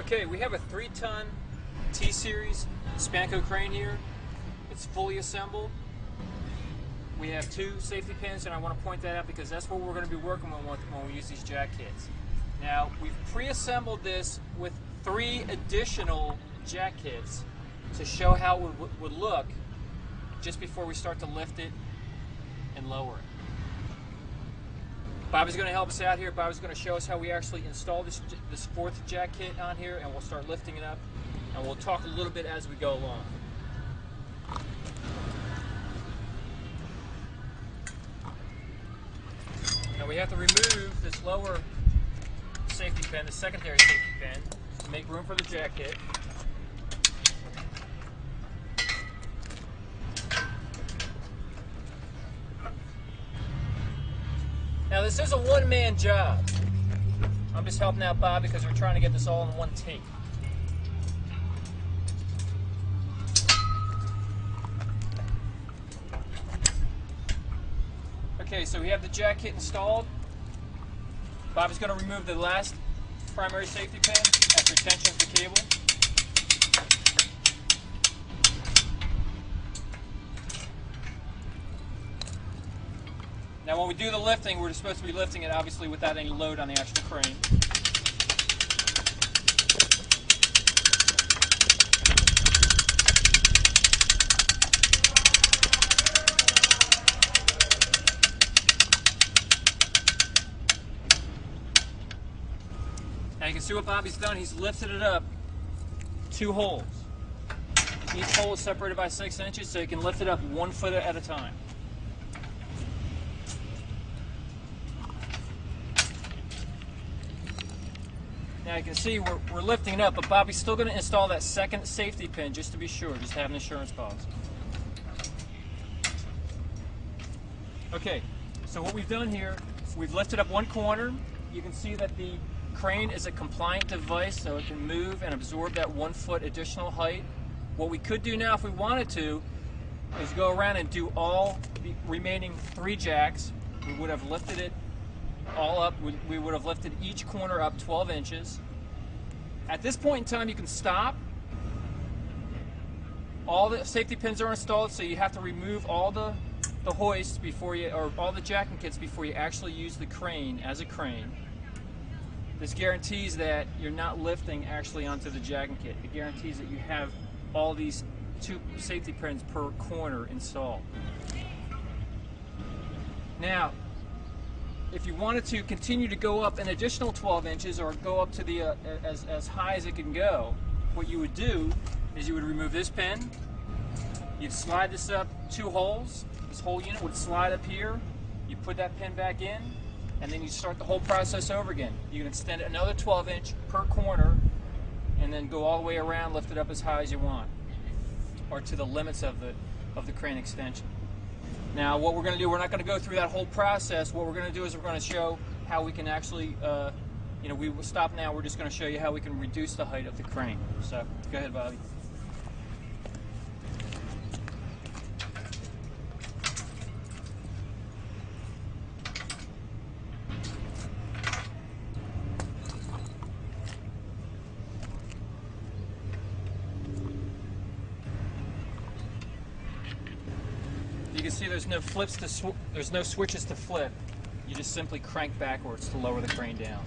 Okay, we have a 3-ton T-Series Spanco crane here. It's fully assembled. We have 2 safety pins, and I want to point that out because that's what we're going to be working with when we use these jack kits. Now, we've pre-assembled this with 3 additional jack kits to show how it would look just before we start to lift it and lower it. Bobby's going to help us out here. Bobby's going to show us how we actually install this 4th jack kit on here, and we'll start lifting it up, and we'll talk a little bit as we go along. Now we have to remove this lower safety pin, the secondary safety pin, to make room for the jack kit. Now this is a one-man job. I'm just helping out Bob because we're trying to get this all in one take. Okay, so we have the jack kit installed. Bob is going to remove the last primary safety pin after tension of the cable. Now when we do the lifting, we're supposed to be lifting it obviously without any load on the actual crane. Now you can see what Bobby's done. He's lifted it up 2 holes. Each hole is separated by 6 inches, so you can lift it up 1 foot at a time. Now you can see we're lifting it up, but Bobby's still going to install that second safety pin just to be sure, just to have an insurance policy. Okay, so what we've done here, we've lifted up 1 corner. You can see that the crane is a compliant device, so it can move and absorb that 1 foot additional height. What we could do now if we wanted to is go around and do all the remaining 3 jacks. We would have lifted it all up. We would have lifted each corner up 12 inches. At this point in time, you can stop. All the safety pins are installed, so you have to remove all the hoists before you, or all the jacking kits before you actually use the crane as a crane. This guarantees that you're not lifting actually onto the jacking kit. It guarantees that you have all these 2 safety pins per corner installed. Now, if you wanted to continue to go up an additional 12 inches or go up to the as high as it can go, what you would do is you would remove this pin, you'd slide this up 2 holes, this whole unit would slide up here, you put that pin back in, and then you start the whole process over again. You can extend it another 12 inch per corner and then go all the way around, lift it up as high as you want, or to the limits of the crane extension. Now what we're going to do, we're not going to go through that whole process. What we're going to do is we're going to show how we can actually, we will stop now, we're just going to show you how we can reduce the height of the crane. So, go ahead, Bobby. You can see there's no there's no switches to flip. You just simply crank backwards to lower the crane down.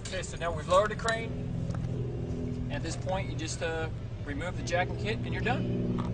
Okay, so now we've lowered the crane. At this point, you just remove the jacking kit and you're done.